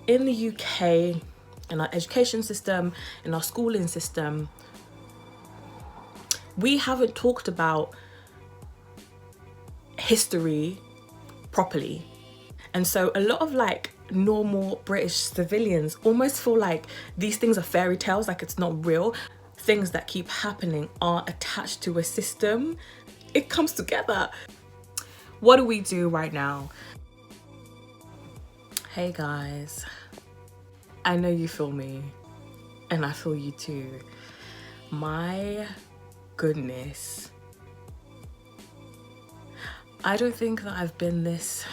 in the UK, in our education system, in our schooling system, we haven't talked about history properly. And so a lot of like normal British civilians almost feel like these things are fairy tales, like it's not real. Things that keep happening are attached to a system. It comes together. What do we do right now? Hey guys, I know you feel me and I feel you too. My goodness. I don't think that I've been this,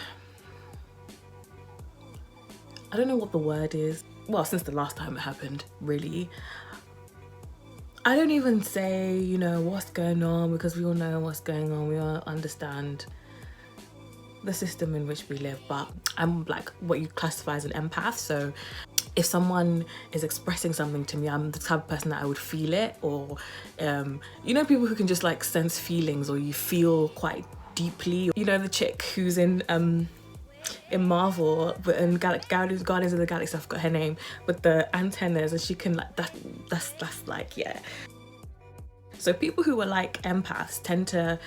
I don't know what the word is. Well, since the last time it happened, really. I don't even say, you know, what's going on, because we all know what's going on. We all understand the system in which we live, but I'm like what you classify as an empath. So if someone is expressing something to me, I'm the type of person that I would feel it. Or you know, people who can just like sense feelings, or you feel quite deeply. You know, the chick who's in Marvel, but in Guardians of the Galaxy, I forgot her name, with the antennas, and she can like that's like, yeah. So people who are like empaths tend to,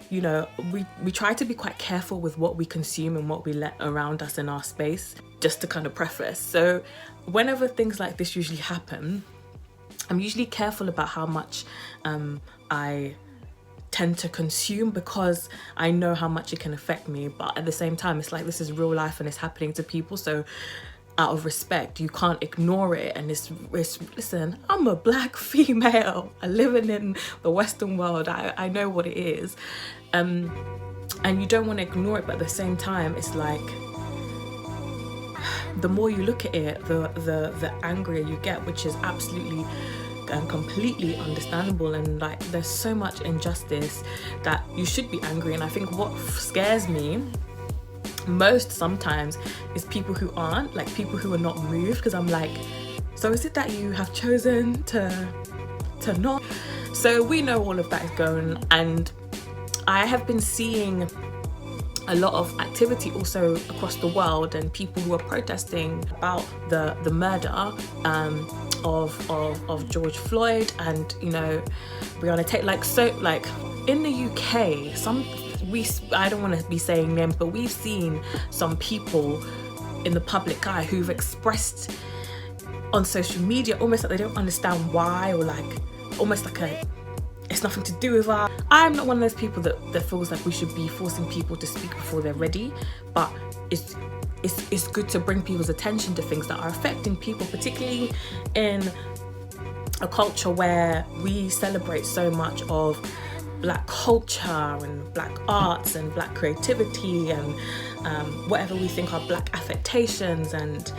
you know, we try to be quite careful with what we consume and what we let around us in our space, just to kind of preface. So whenever things like this usually happen, I'm usually careful about how much I tend to consume, because I know how much it can affect me. But at the same time, it's like, this is real life and it's happening to people, so out of respect, you can't ignore it. And it's listen, I'm a black female living in the Western world. I know what it is, and you don't want to ignore it, but at the same time, it's like, the more you look at it, the angrier you get, which is absolutely and completely understandable. And like, there's so much injustice that you should be angry. And I think what scares me most sometimes is people who aren't, like people who are not moved, because I'm like, so is it that you have chosen to not? So we know all of that is going, and I have been seeing a lot of activity also across the world, and people who are protesting about the murder of George Floyd, and you know, Breonna Taylor. Like, so like in the UK, I don't want to be saying them, but we've seen some people in the public eye who've expressed on social media almost like they don't understand why, or like almost like it's nothing to do with us. I'm not one of those people that feels like we should be forcing people to speak before they're ready, but it's good to bring people's attention to things that are affecting people, particularly in a culture where we celebrate so much of black culture and black arts and black creativity and whatever we think are black affectations. And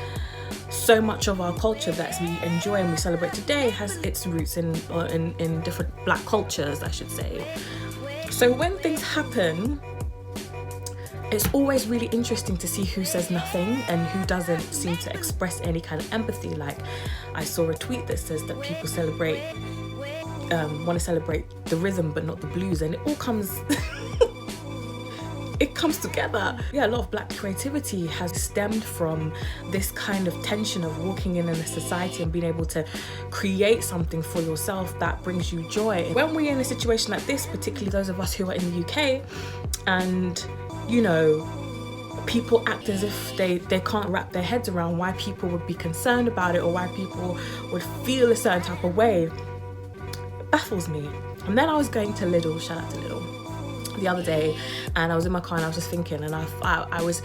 so much of our culture that we enjoy and we celebrate today has its roots in different black cultures, I should say. So when things happen, it's always really interesting to see who says nothing and who doesn't seem to express any kind of empathy. Like, I saw a tweet that says that people want to celebrate the rhythm but not the blues, and it all comes it comes together. Yeah, a lot of black creativity has stemmed from this kind of tension of walking in a society and being able to create something for yourself that brings you joy. When we're in a situation like this, particularly those of us who are in the UK, and you know, people act as if they can't wrap their heads around why people would be concerned about it, or why people would feel a certain type of way. It baffles me. And then I was going to Lidl, shout out to Lidl, the other day, and I was in my car and I was just thinking, and I was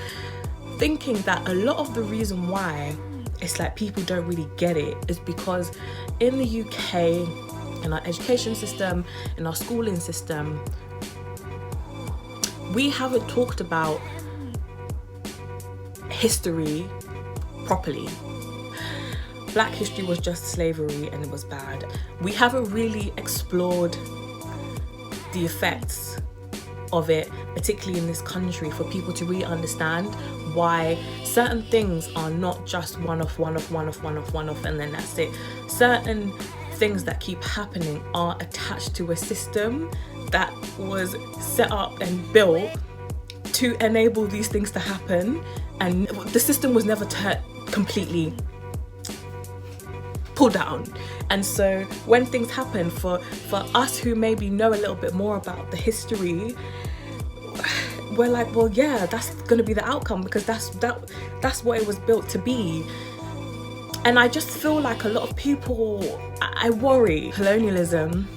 thinking that a lot of the reason why it's like people don't really get it is because in the UK, in our education system, in our schooling system, we haven't talked about history properly. Black history was just slavery and it was bad. We haven't really explored the effects of it, particularly in this country, for people to really understand why certain things are not just one-off, and then that's it. Certain things that keep happening are attached to a system that was set up and built to enable these things to happen, and the system was never completely pull down. And so when things happen, for us who maybe know a little bit more about the history, we're like, well, yeah, that's gonna be the outcome, because that's what it was built to be. And I just feel like a lot of people, I worry. Colonialism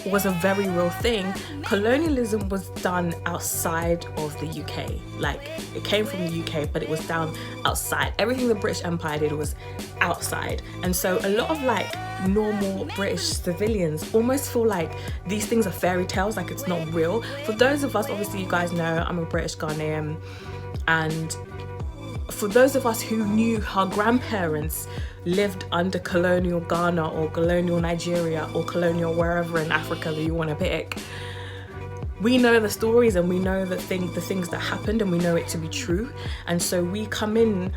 was a very real thing. Colonialism was done outside of the UK. Like, it came from the UK, but it was done outside. Everything the British Empire did was outside. And so a lot of like normal British civilians almost feel like these things are fairy tales, like it's not real. For those of us, obviously you guys know I'm a British Ghanaian, and for those of us who knew our grandparents lived under colonial Ghana or colonial Nigeria or colonial wherever in Africa that you want to pick, we know the stories and we know the things that happened, and we know it to be true. And so we come in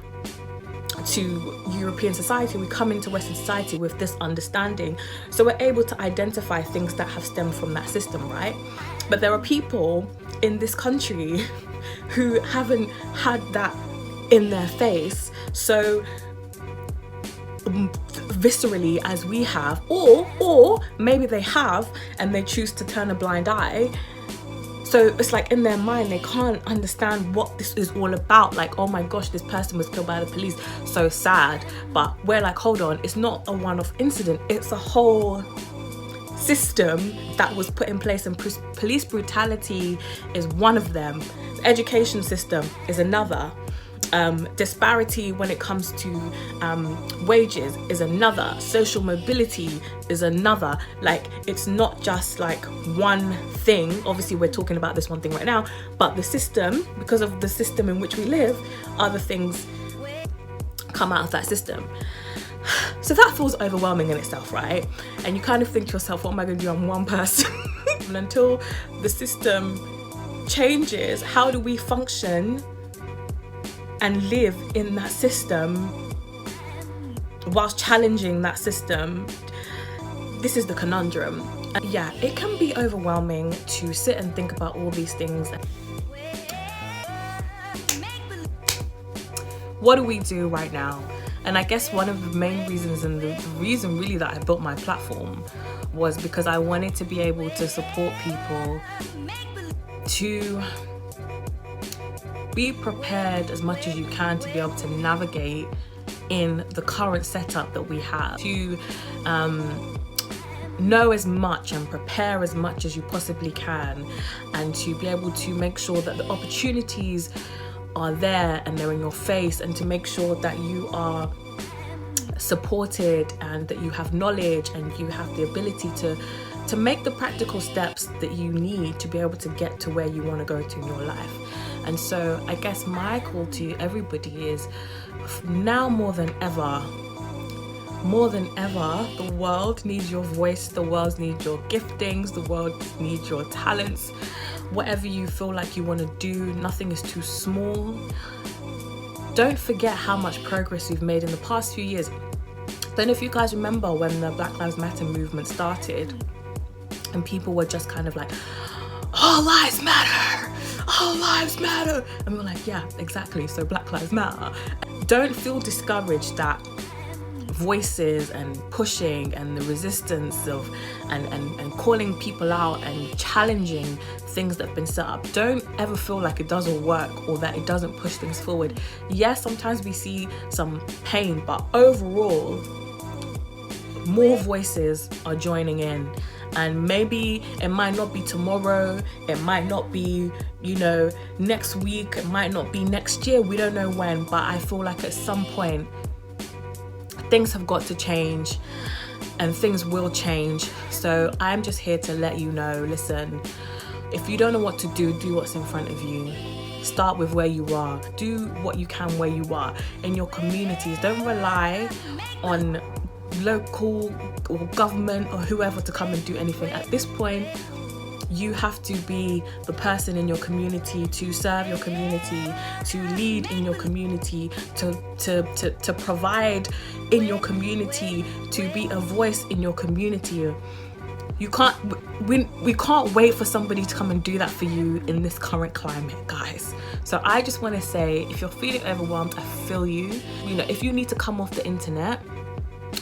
to European society, we come into Western society with this understanding, so we're able to identify things that have stemmed from that system, right? But there are people in this country who haven't had that in their face so viscerally as we have, or maybe they have and they choose to turn a blind eye. So it's like in their mind they can't understand what this is all about. Like, oh my gosh, this person was killed by the police, so sad. But we're like, hold on, it's not a one-off incident, it's a whole system that was put in place, and police brutality is one of them. The education system is another. Disparity when it comes to wages is another. Social mobility is another. Like, it's not just like one thing. Obviously we're talking about this one thing right now, but the system, because of the system in which we live, other things come out of that system. So that feels overwhelming in itself, right? And you kind of think to yourself, what am I going to do? I'm one person. And until the system changes, how do we function and live in that system whilst challenging that system? This is the conundrum. Yeah, it can be overwhelming to sit and think about all these things. What do we do right now? And I guess one of the main reasons, and the reason really that I built my platform, was because I wanted to be able to support people to be prepared as much as you can to be able to navigate in the current setup that we have, to know as much and prepare as much as you possibly can, and to be able to make sure that the opportunities are there and they're in your face, and to make sure that you are supported and that you have knowledge and you have the ability to make the practical steps that you need to be able to get to where you want to go to in your life. And so I guess my call to everybody is, now more than ever, the world needs your voice, the world needs your giftings, the world needs your talents. Whatever you feel like you want to do, nothing is too small. Don't forget how much progress we've made in the past few years. Don't know if you guys remember when the Black Lives Matter movement started and people were just kind of like, all lives matter, all lives matter. And we were like, yeah, exactly, so Black Lives Matter. Don't feel discouraged that voices and pushing and the resistance of and calling people out and challenging things that have been set up, don't ever feel like it doesn't work or that it doesn't push things forward. Yes, sometimes we see some pain, but overall more voices are joining in. And maybe it might not be tomorrow, it might not be, next week, it might not be next year, we don't know when, but I feel like at some point things have got to change and things will change. So I'm just here to let you know, listen, if you don't know what to do, do what's in front of you. Start with where you are. Do what you can where you are in your communities. Don't rely on local or government or whoever to come and do anything. At this point, you have to be the person in your community to serve your community, to lead in your community, to provide in your community, to be a voice in your community. You can't, we can't wait for somebody to come and do that for you in this current climate, guys. So I just want to say, if you're feeling overwhelmed, I feel you. You know, if you need to come off the internet,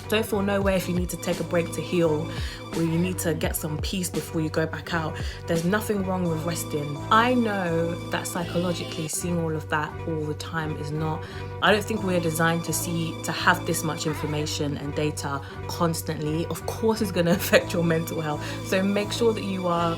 don't feel no way if you need to take a break to heal, or you need to get some peace before you go back out. There's nothing wrong with resting. I know that psychologically seeing all of that all the time is not, I don't think we're designed to have this much information and data constantly. Of course it's going to affect your mental health. So make sure that you are,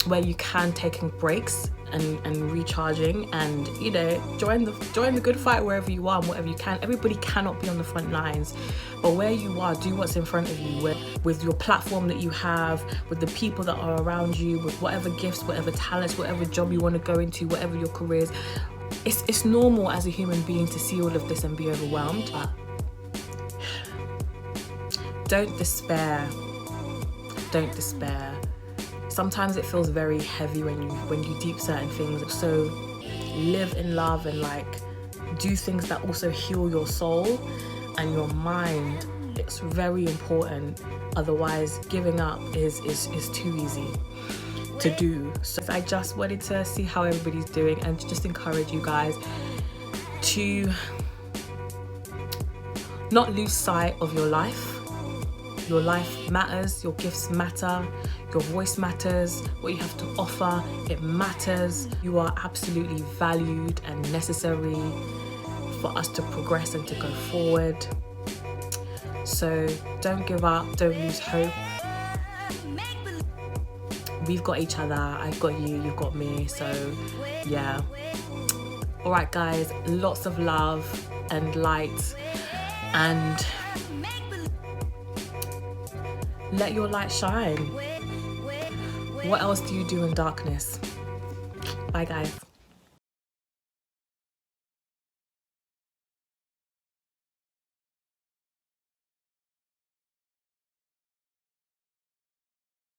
where you can, taking breaks and recharging, and you know, join the good fight wherever you are and whatever you can. Everybody cannot be on the front lines, but where you are, do what's in front of you, with your platform that you have, with the people that are around you, with whatever gifts, whatever talents, whatever job you want to go into, whatever your career is. It's normal as a human being to see all of this and be overwhelmed, but don't despair. Sometimes it feels very heavy when you deep certain things. So live in love and like do things that also heal your soul and your mind. It's very important. Otherwise, giving up is too easy to do. So I just wanted to see how everybody's doing and just encourage you guys to not lose sight of your life. Your life matters, your gifts matter, your voice matters, what you have to offer, it matters. You are absolutely valued and necessary for us to progress and to go forward. So don't give up, don't lose hope. We've got each other, I've got you, you've got me, so yeah. All right guys, lots of love and light, and let your light shine. What else do you do in darkness? Bye guys.